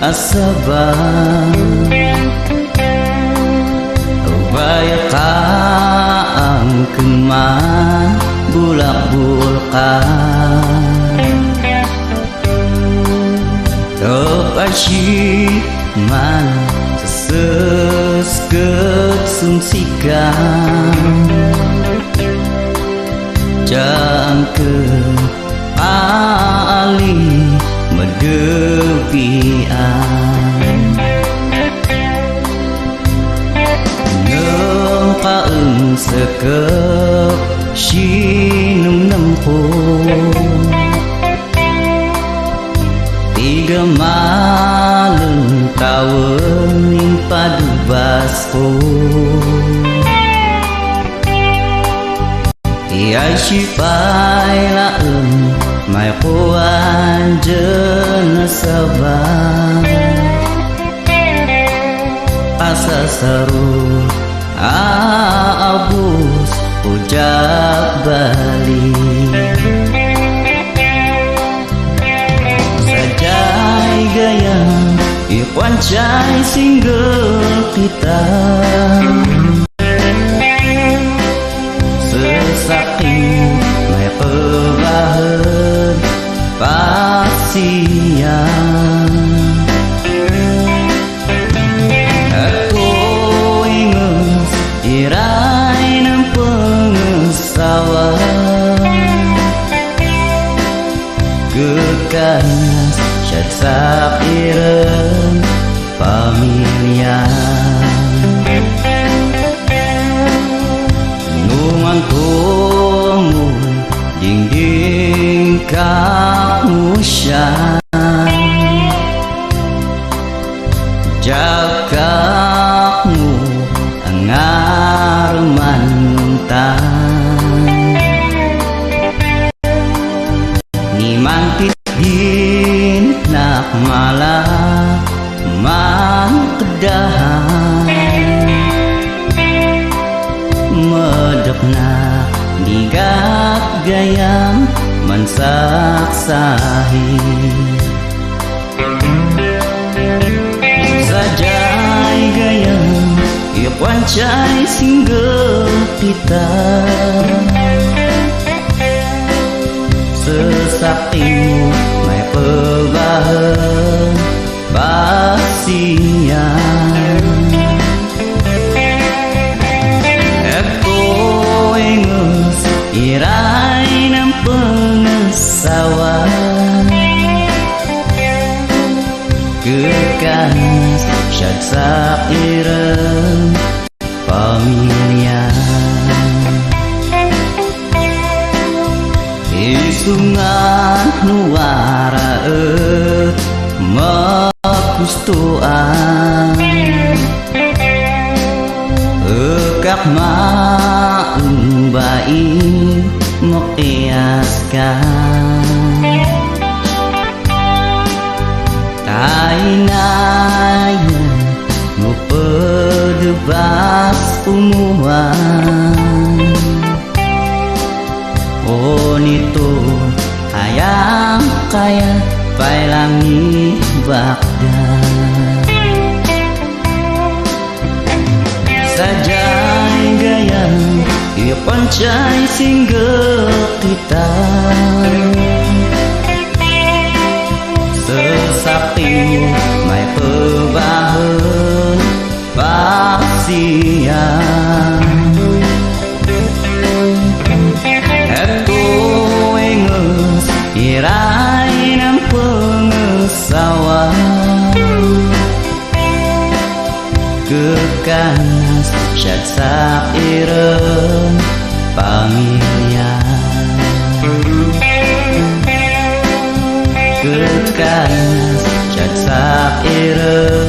asabang Ubaya ka ang keman bulak-bulkan Terpasyi man sesket sumsikan Jangke ali medepian Nung kaeng sekep sinum nempung Tiga malam tahun padu basko Iai sipai laeng mai kuan jenasabang Asa seru abus ujak balik Sajai gayam ikhwan cai single kita Sesaking mai pebahan pasian Aku ingus irai nang pengesawan Kekanas syad sapiren pamilian Numan tumu ding-ding kamusyan Jakakmu angar mantan Niman pitgin nak malah man kedahan Medepna digak gayam mensaksahi Sajai gayam ikhwan cai single kita Sesaktimu mai pebahan pasian Eko ingus irai nang pengesawan Kekanas syad sapiren pamilian Isungan nuaraeut makustuan Ekak maung baik mekiaskan Tainaya ngupedebas umuan Oh nito hayang kaya pailangi Baghdad Sajai gayam ikhwan cai single kita Sesaktimu mai pebahan pasian Aku ingus irai nang pengesawan Kekanas syad sapiren pamilian Kekanas syad sapiren